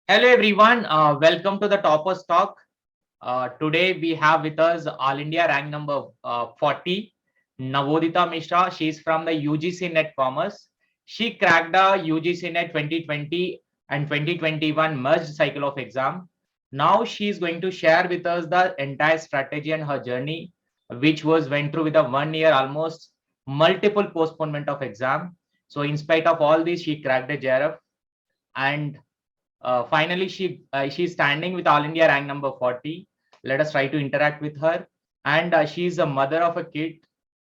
Hello everyone, welcome to the Toppers Talk. Today we have with us All India rank number 40, Navodita Mishra. She is from the UGC NET Commerce. She cracked the UGC NET 2020 and 2021 merged cycle of exam. Now she is going to share with us the entire strategy and her journey, which was went through with a 1 year almost multiple postponement of exam. So in spite of all this, she cracked the JRF and finally, she's standing with All India rank number 40. Let us try to interact with her. And she's a mother of a kid.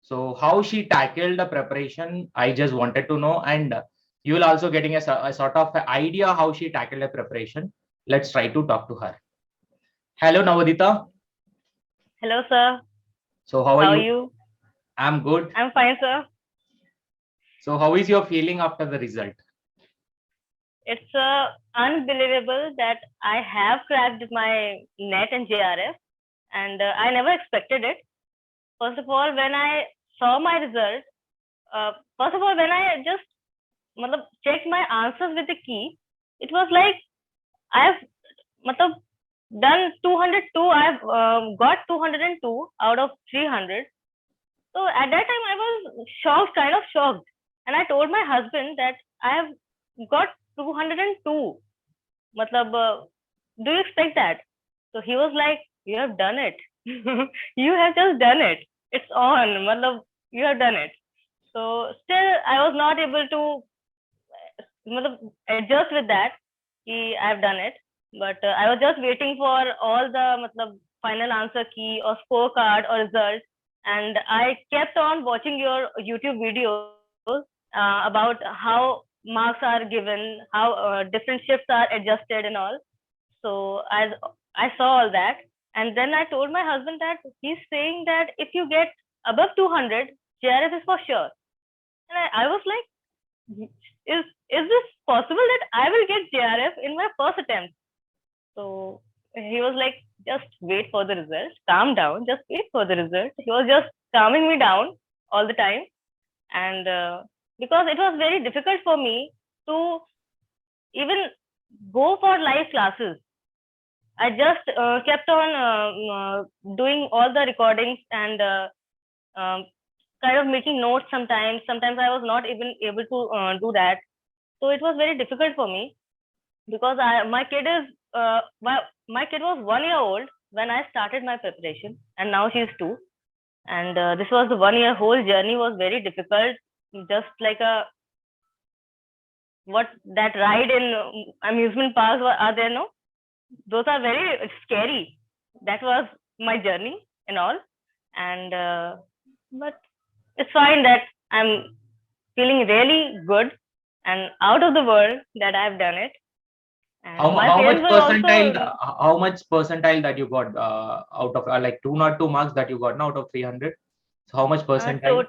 So how she tackled the preparation, I just wanted to know. And you will also getting a sort of idea how she tackled the preparation. Let's try to talk to her. Hello, Navodita. Hello, sir. So how are How are you? you? I'm good. I'm fine, sir. So how is your feeling after the result? It's unbelievable that I have cracked my NET and JRF, and I never expected it. First of all, when I saw my result, first of all, when I just checked my answers with the key, it was like I've matlab, done 202. I've got 202 out of 300. So at that time, I was shocked, kind of shocked. And I told my husband that I have got 202. Matlab, do you expect that? So he was like, you have done it. You have just done it. It's on. Matlab, you have done it. So still, I was not able to adjust with that. I have done it. But I was just waiting for all the final answer key or scorecard or result, and I kept on watching your YouTube videos about how marks are given, how different shifts are adjusted and all. So I saw all that, and then I told my husband that he's saying that if you get above 200, JRF is for sure. And I was like, is this possible that I will get JRF in my first attempt? So he was like, just wait for the result, calm down, just wait for the result. He was just calming me down all the time. And because it was very difficult for me to even go for live classes, I just kept on doing all the recordings and um, kind of making notes sometimes. Sometimes I was not even able to do that. So it was very difficult for me because my kid is my kid was 1 year old when I started my preparation, and now she's 2. And this was the 1 year whole journey was very difficult, just like a what that ride in amusement parks are there, no? Those are very scary. That was my journey and all. And but it's fine that I'm feeling really good and out of the world that I've done it. And my How much parents were percentile also, how much percentile that you got out of like 202 marks that you got now out of 300? So how much percentile?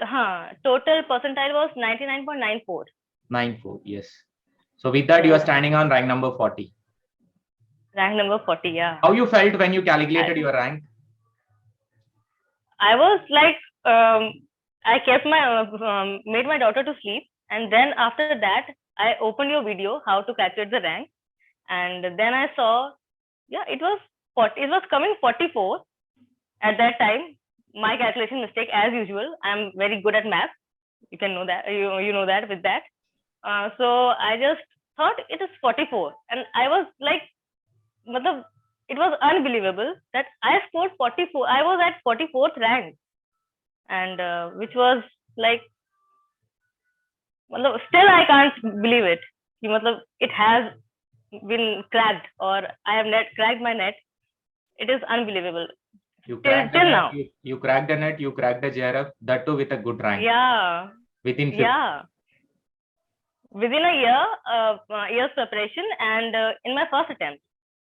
total percentile was 99.94. 94, yes. So with that you are Yeah, standing on rank number 40. rank number 40. Yeah, How you felt when you I, calculated your rank? I was like, I kept my made my daughter to sleep, and then after that, I opened your video how to calculate the rank, and then I saw, yeah, it was 40. It was coming 44 at that time. My calculation mistake as usual. I'm very good at math. You can know that. You know that with that. So I just thought it is 44, and I was like, matlab, it was unbelievable that I scored 44. I was at 44th rank, and which was like, matlab, still I can't believe it. Matlab, it has been cracked, or I have cracked my net. It is unbelievable You till cracked the till net, now. you cracked the net, you cracked the JRF, that too with a good rank Yeah, within 50. yeah. Within a year, year's preparation, and in my first attempt,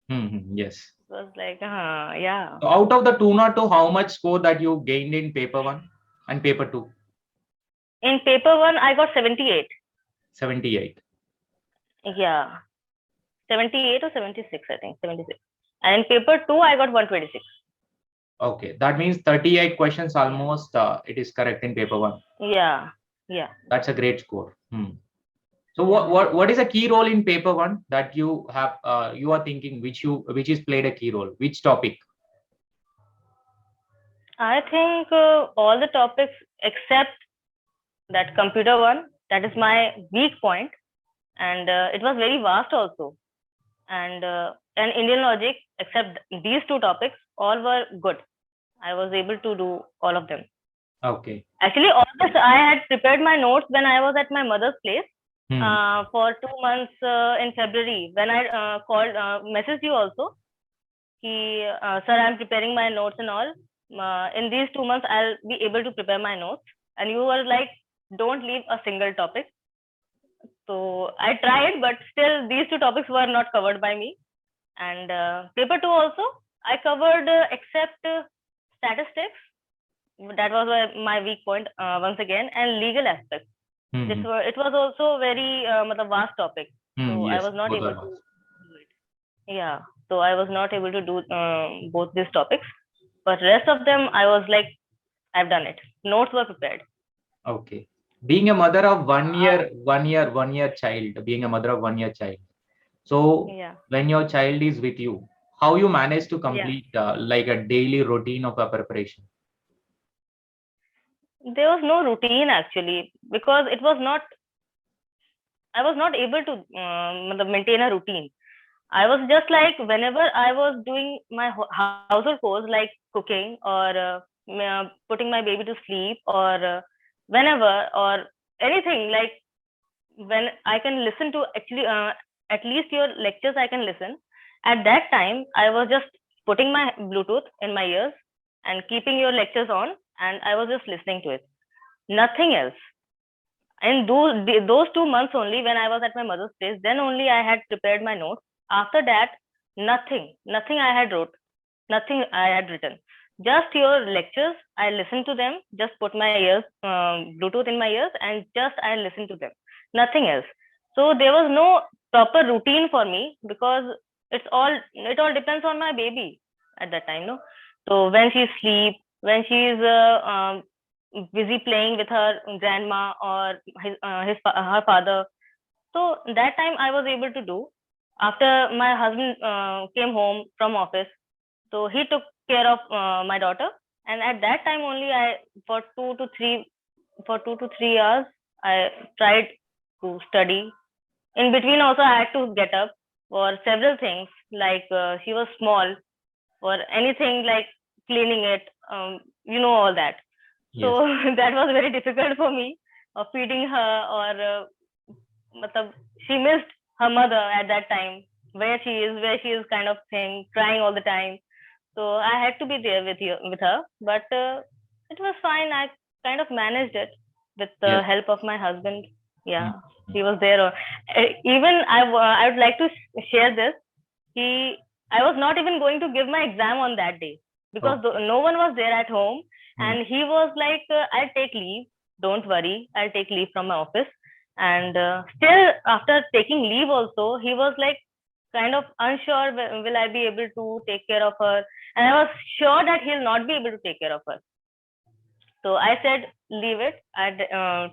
Yes. it was like, yeah. So out of the 202, how much score that you gained in paper one and paper two? In paper one, I got 78. 78. Yeah, 78 or 76, I think 76. And in paper two, I got 126. Okay, that means 38 questions almost it is correct in paper one. Yeah, yeah. That's a great score. So what is a key role in paper one that you have you are thinking which is played a key role? Which topic? I think all the topics except that computer one, that is my weak point, and it was very vast also. And Indian logic, except these two topics, all were good. I was able to do all of them. Okay. Actually, all this I had prepared my notes when I was at my mother's place Hmm. for 2 months in February. When I messaged you also, sir, I'm preparing my notes and all. In these 2 months, I'll be able to prepare my notes. And you were like, don't leave a single topic. So I tried, but still these two topics were not covered by me. And paper two also, I covered except statistics. That was my weak point once again, and legal aspects. It was also very vast topic. So Yes, I was not both able are to vast. do it. Yeah. So I was not able to do both these topics. But rest of them, I was like, I've done it. Notes were prepared. Okay. Being a mother of 1 year child, being a mother of 1 year child. So Yeah. when your child is with you, how you manage to Yeah. complete like a daily routine of a preparation? There was no routine actually because it was not. I was not able to maintain a routine. I was just like whenever I was doing my household chores like cooking or putting my baby to sleep or whenever or anything like when I can listen to actually at least your lectures I can listen. At that time, I was just putting my Bluetooth in my ears and keeping your lectures on, and I was just listening to it. Nothing else. In those 2 months only, when I was at my mother's place, then only I had prepared my notes. After that, nothing I had wrote, nothing I had written. Just your lectures, I listened to them. Just put my ears, Bluetooth in my ears, and just I listened to them. Nothing else. So there was no proper routine for me because it all depends on my baby at that time, no. So when she's asleep, when she's busy playing with her grandma or her father, so that time I was able to do. After my husband came home from office, so he took care of my daughter, and at that time only I for 2 to 3 hours I tried to study. In between also I had to get up for several things like she was small or anything like cleaning it, all that. So Yes. that was very difficult for me, feeding her or she missed her mother at that time, where she is kind of thing, crying all the time. So I had to be there with her, but it was fine. I kind of managed it with the Yes. help of my husband. Yeah, Mm. he was there. Even I would like to share this. He, I was not even going to give my exam on that day because Okay. no one was there at home, Mm. and he was like, "I'll take leave. Don't worry, I'll take leave from my office." And still, after taking leave, also he was like kind of unsure, will I be able to take care of her? And I was sure that he'll not be able to take care of her. So I said, leave it. I'd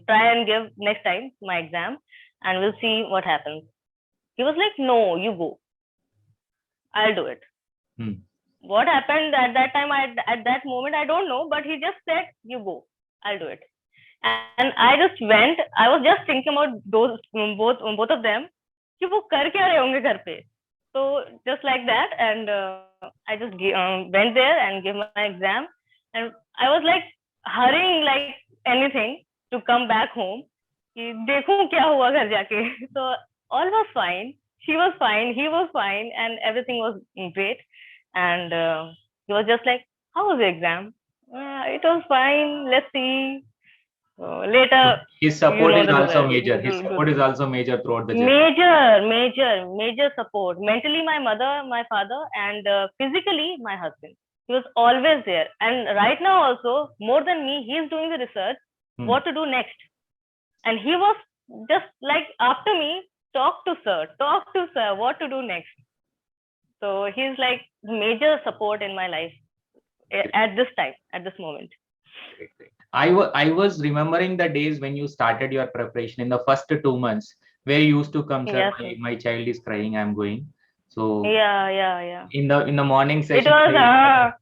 try and give next time my exam, and we'll see what happens. He was like, no, you go. I'll do it. Mm. What happened at that time, at that moment, I don't know, but he just said, you go. I'll do it. And I just went. I was just thinking about those both of them. कि वो कर क्या रहे होंगे घर पे. So just like that, and I just went there and gave my exam, and I was like hurrying like anything to come back home. कि देखूं क्या हुआ घर जाके. So all was fine. She was fine. He was fine, and everything was great. And he was just like, "How was the exam?" It was fine. Let's see. Later, His support is the also result. major. His support is also major throughout the journey. Major support. Mentally, my mother, my father, and physically, my husband. He was always there. And right now, also, more than me, he is doing the research, what to do next. And he was just like, after me, talk to sir, what to do next. So he's like major support in my life at this time, at this moment. Great. I was remembering the days when you started your preparation in the first 2 months. where you used to come, sir, Yes, sir. my child is crying, I'm going. So Yeah. in the morning It session, was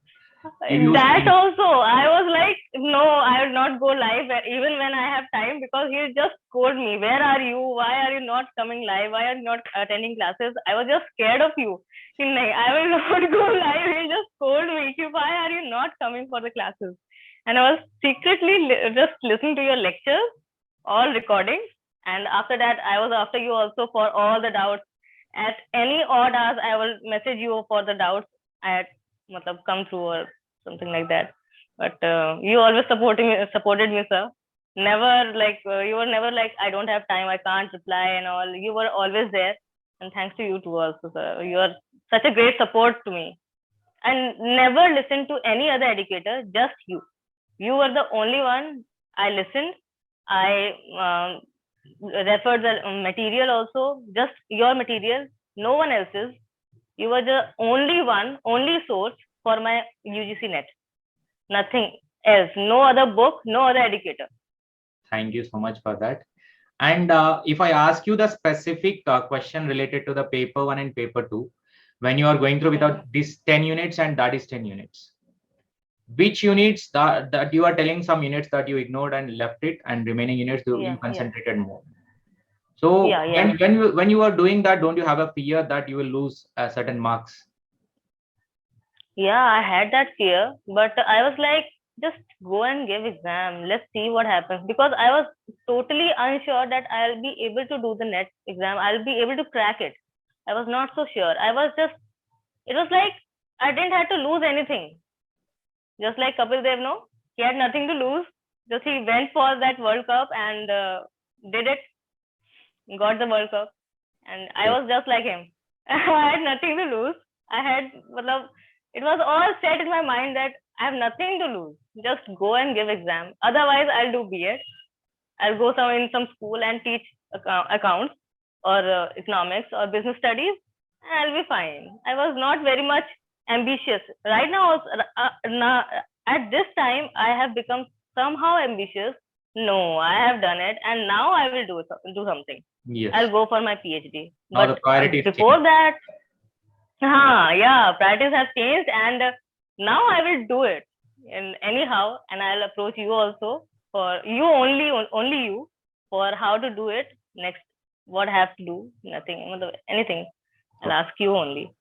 you used that to, also. I was like, no, I will not go live even when I have time, because he just scolded me. Where are you? Why are you not coming live? Why are you not attending classes? I was just scared of you. I will not go live. He just scolded me. Why are you not coming for the classes? And I was secretly just listening to your lectures, all recordings. And after that, I was after you also for all the doubts. At any odd hours, I will message you for the doubts I had come through or something like that. But you always supported me, sir. Never like you were never like, I don't have time, I can't reply and all. You were always there, and thanks to you too also, sir. You are such a great support to me, and never listen to any other educator. Just you. You were the only one I listened. I referred the material also, just your material, no one else's. You were the only one, only source for my UGC net. Nothing else. No other book, no other educator. thank you so much for that. And if I ask you the specific question related to the paper 1 and paper 2, when you are going through without this 10 units and that is 10 units, which units that you are telling, some units that you ignored and left it, and remaining units you concentrated more. So when you are doing that, don't you have a fear that you will lose certain marks? Yeah, I had that fear, but I was like, just go and give exam. Let's see what happens, because I was totally unsure that I'll be able to do the net exam. I'll be able to crack it. I was not so sure. It was like I didn't have to lose anything. Just like Kapil Dev, no, he had nothing to lose. Just he went for that World Cup and did it, got the World Cup, and I was just like him. I had nothing to lose. It was all set in my mind that I have nothing to lose. Just go and give exam. Otherwise, I'll do B.Ed. I'll go in some school and teach accounts or economics or business studies, and I'll be fine. I was not very much ambitious. Right now, at this time, I have become somehow ambitious. No, I have done it, and now I will do something. Yes. I'll go for my PhD. Now but the priorities before change. that, priorities have changed, and now I will do it. And anyhow, and I'll approach you also for you only you for how to do it next. What I have to do? Nothing, anything. I'll ask you only.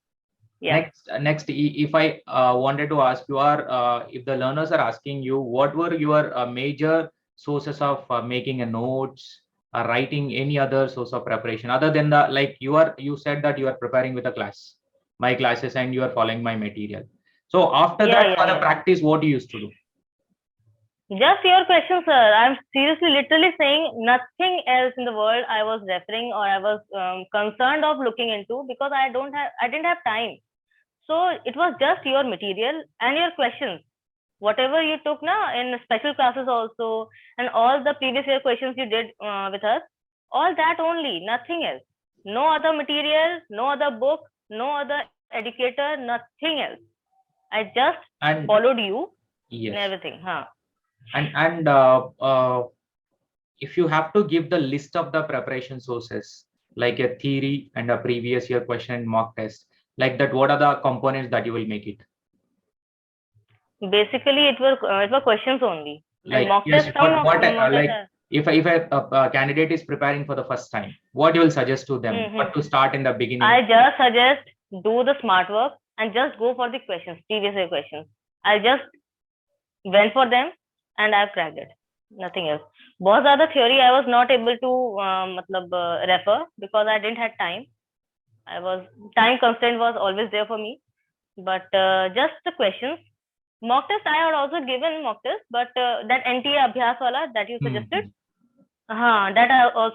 Yeah. Next, if I wanted to ask you, if the learners are asking you, what were your major sources of making a notes, writing, any other source of preparation other than the, like you said that you are preparing with a class, my classes, and you are following my material. So after that, for the practice, what you used to do? Just your question, sir. I'm seriously, literally saying nothing else in the world I was referring or I was concerned of looking into, because I didn't have time. So it was just your material and your questions. Whatever you took now in special classes also, and all the previous year questions you did with us, all that only, nothing else. No other material, no other book, no other educator, nothing else. I just followed you and everything. And if you have to give the list of the preparation sources, like a theory and a previous year question and mock test, like that, what are the components that you will make it? Basically, it were questions only. Like, and mock test. Like if a candidate is preparing for the first time, what you will suggest to them? What to start in the beginning? I just suggest do the smart work and just go for the questions, previous year questions. I just went for them and I've cracked it. Nothing else. बहुत ज़्यादा theory I was not able to refer because I didn't have time. Time constraint was always there for me. But just the questions. Mock test I had also given mock test, but that NTA Abhyas wala that you suggested, that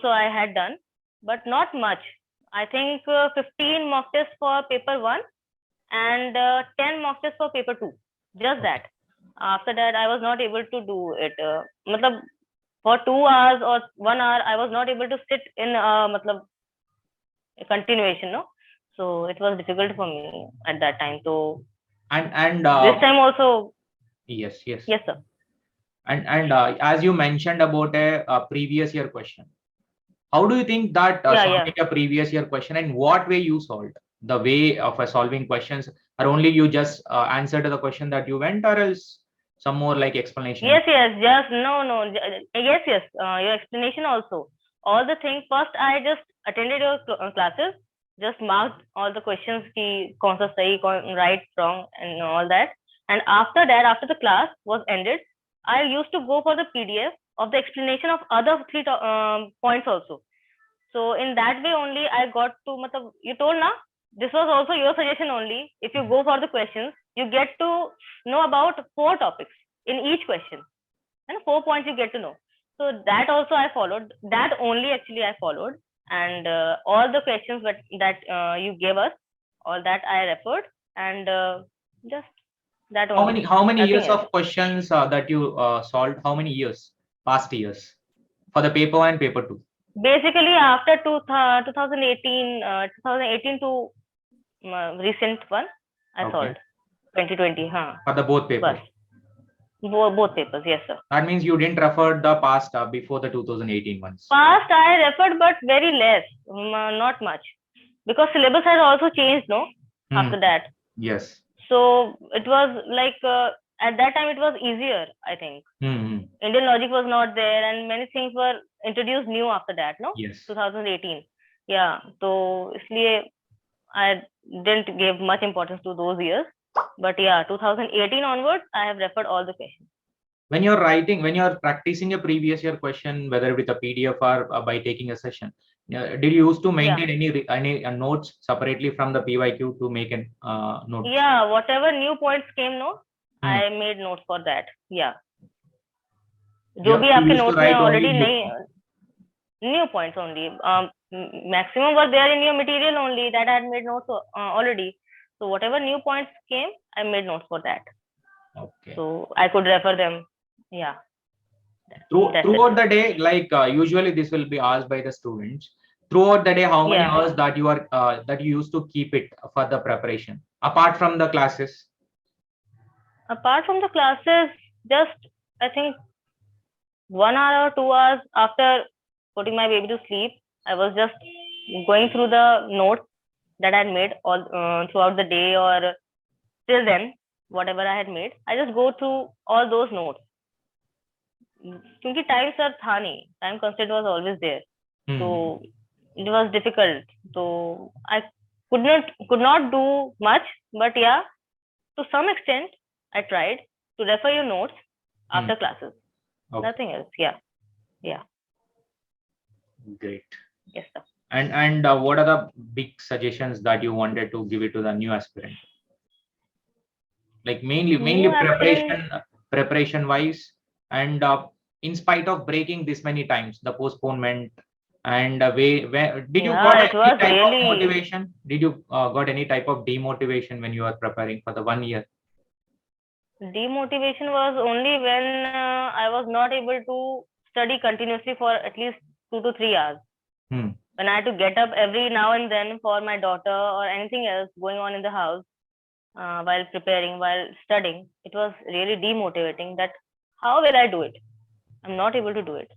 I had done, but not much. I think 15 mock tests for paper 1 and 10 mock tests for paper 2. Just that. After that, I was not able to do it. For 2 hours or 1 hour, I was not able to sit in a continuation, no. So it was difficult for me at that time. So and this time also. Yes, sir. And as you mentioned about a previous year question, How do you think that Yeah, solving a previous year question, and what way you solved? The way of solving questions, or only you just answer to the question that you went, or else some more like explanation? yes, just no, yes. Your explanation also. All the things. First, I just attended your classes, just marked all the questions, ki kaun sa sahi, right, wrong, and all that. And after that, after the class was ended, I used to go for the PDF of the explanation of other three points also. So in that way only I got to, matlab, you told na, this was also your suggestion only. If you go for the questions, you get to know about 4 topics in each question, and 4 points you get to know. So that also I followed. That only actually I followed, and all the questions that you gave us, all that I referred, and just that only. How many Nothing years else. of questions that you solved? How many years? Past years for the paper 1 and paper 2? Basically, after 2018 to recent one, I Okay. solved 2020. Huh. For the both papers. But both papers, yes, sir. That means you didn't refer the past before the 2018 ones. Past I referred, but very less, not much, because syllabus has also changed, no? After that, Yes. so it was like at that time it was easier, I think. Indian logic was not there, and many things were introduced new after that, no? Yes. 2018. Yeah, so इसलिए I didn't give much importance to those years. But yeah, 2018 onwards, I have referred all the questions. When you're writing, when you're practicing a previous year question, whether with a PDF or by taking a session, did you used to maintain any notes separately from the PYQ to make an note? Yeah, whatever new points came, no, I made notes for that. Yeah. जो भी आपके notes में already नहीं, new points only. Maximum were there in your material only that I had made notes already. So whatever new points came, I made notes for that. Okay. So I could refer them. Yeah. Throughout the day, like usually this will be asked by the students. Throughout the day, how many hours that you are that you used to keep it for the preparation apart from the classes? Apart from the classes, just I think 1 hour or 2 hours after putting my baby to sleep, I was just going through the notes that I had made all throughout the day, or till then, whatever I had made. I just go through all those notes. क्योंकि time sir था नहीं, time constraint was always there, so it was difficult. So I could not do much, but yeah, to some extent I tried to refer your notes after classes. Okay. Nothing else. Yeah. Great. Yes, sir. And what are the big suggestions that you wanted to give it to the new aspirant? Like mainly preparation wise, and in spite of breaking this many times, the postponement, and did you got any type of motivation? Did you got any type of demotivation when you are preparing for the 1 year? Demotivation was only when I was not able to study continuously for at least 2 to 3 hours. When I had to get up every now and then for my daughter or anything else going on in the house, while preparing, while studying, it was really demotivating that how will I do it? I'm not able to do it.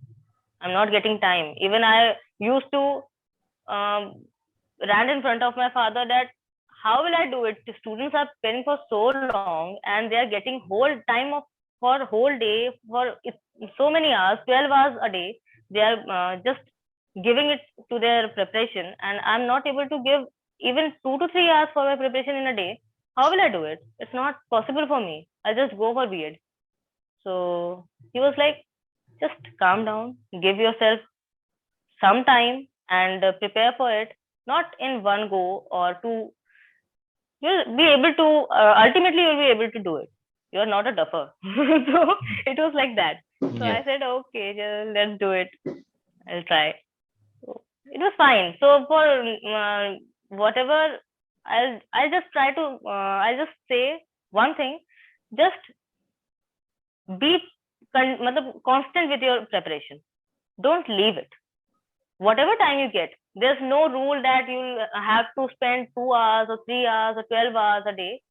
I'm not getting time. Even I used to rant in front of my father that how will I do it? The students are preparing for so long and they are getting whole time for whole day for so many hours, 12 hours a day. They are just giving it to their preparation, and I'm not able to give even 2 to 3 hours for my preparation in a day. How will I do it? It's not possible for me. I'll just go for B.Ed. So he was like, just calm down, give yourself some time and prepare for it, not in one go or two. You'll be able to, ultimately you'll be able to do it. You're not a duffer. So it was like that. So I said, okay, let's do it. I'll try. So it was fine. So for whatever, I'll just try to, I'll just say one thing, just be constant with your preparation. Don't leave it. Whatever time you get, there's no rule that you'll have to spend 2 hours or 3 hours or 12 hours a day.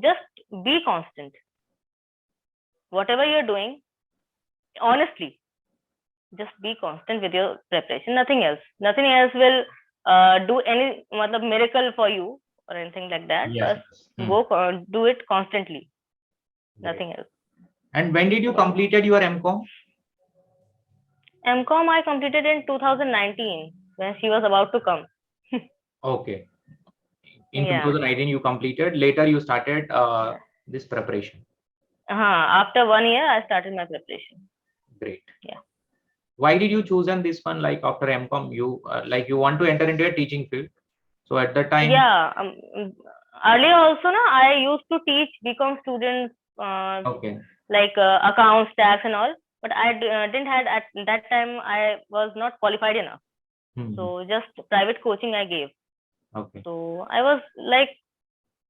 Just be constant. Whatever you're doing, honestly, just be constant with your preparation. Nothing else. Nothing else will do any miracle for you or anything like that. Yes. Just do it constantly. Great. Nothing else. And when did you completed your MCom? MCom I completed in 2019 when she was about to come. Okay. In 2019 you completed. Later you started this preparation. After 1 year I started my preparation. Great. Yeah. Why did you choose this one? Like after MCom, you you want to enter into a teaching field. So at that time. Yeah. Earlier also, I used to teach BCom students. Okay. Like accounts, tax, and all. But I didn't have at that time. I was not qualified enough. So just private coaching I gave. Okay. So I was like,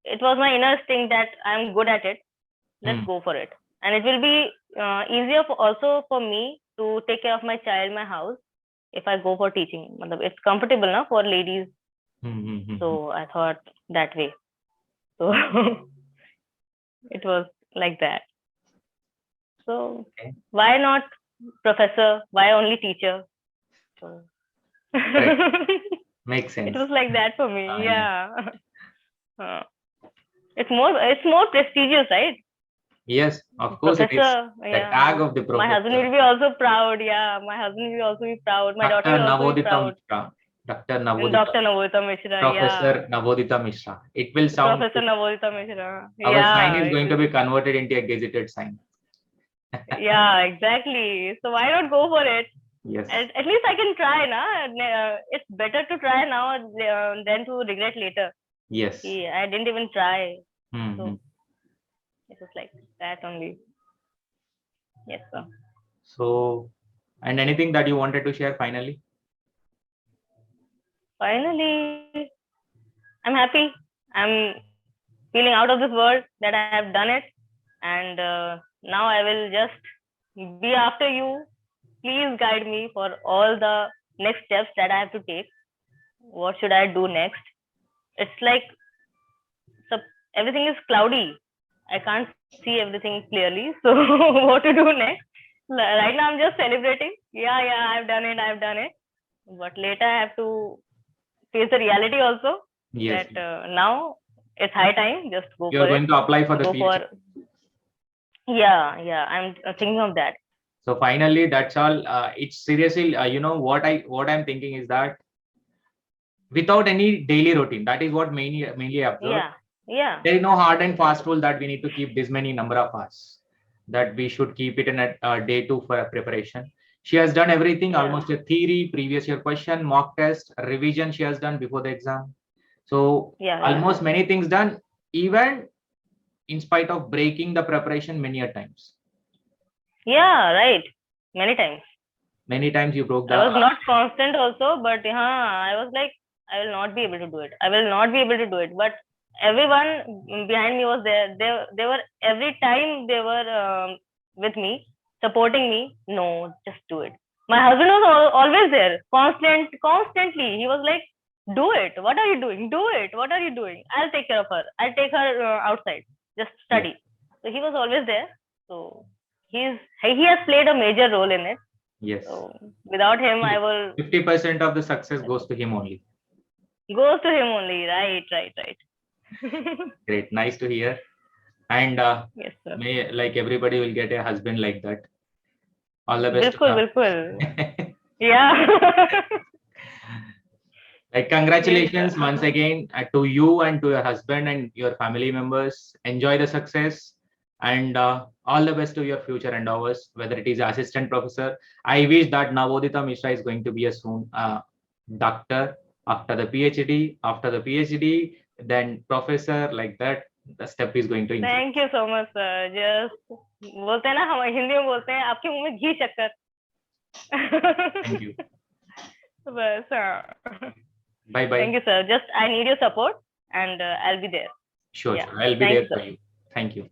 it was my inner instinct that I'm good at it. Let's go for it. And it will be easier also for me to take care of my child, my house, if I go for teaching. It's comfortable now for ladies. So I thought that way. So it was like that. So why not professor? Why only teacher? So makes sense. It was like that for me. It's more prestigious, right? Yes, of course. Professor, it is the tag of the professor. My husband will be also proud. Yeah, my husband will also be proud. My daughter will also be proud. Dr. Navodita Mishra. Professor Navodita Mishra. It will sound. Professor Navodita Mishra. Our sign is going to be converted into a gazetted sign. Yeah, exactly. So why not go for it? Yes. At least I can try now. It's better to try now than to regret later. Yes. I didn't even try. So it was like that only. Yes, sir. So, and anything that you wanted to share finally? Finally, I'm happy. I'm feeling out of this world that I have done it. And now I will just be after you. Please guide me for all the next steps that I have to take. What should I do next? It's like everything is cloudy. I can't see everything clearly. So what to do next? Right now I'm just celebrating. Yeah, I've done it. But later I have to face the reality also. Yes. That now it's high time. Just go for it. You're going to apply for the PhD. Yeah. I'm thinking of that. So finally, that's all. It's seriously, what I'm thinking is that without any daily routine, that is what mainly observed. Yeah. There is no hard and fast rule that we need to keep this many number of hours. That we should keep it in a day 2 for a preparation. She has done everything, almost a theory, previous year question, mock test, revision she has done before the exam. So almost many things done, even in spite of breaking the preparation many a times. Yeah, right. Many times. Many times you broke the. I was not constant also, but I was like, I will not be able to do it. But everyone behind me was there. They were every time they were with me, supporting me. No, just do it. My husband was always there, constantly. He was like, do it. What are you doing? Do it. What are you doing? I'll take care of her. I'll take her outside. Just study. So he was always there. So he has played a major role in it. Yes. So without him, I will. 50% of the success goes to him only. Right. Great. Nice to hear. And yes, sir. May like everybody will get a husband like that. All the best. Bilkul. Yeah. Like congratulations once again to you and to your husband and your family members. Enjoy the success and all the best to your future endeavors, whether it is assistant professor. I wish that Navodita Mishra is going to be a soon doctor after the PhD, then professor, like that. The step is going to increase. Thank you so much, sir. Just बोलते हैं ना, हम हिंदी में बोलते हैं आपके मुंह में घी शक्कर. Thank you. बस. Bye. Thank you, sir. Just I need your support and I'll be there. Sure. I'll be there for you. Thank you.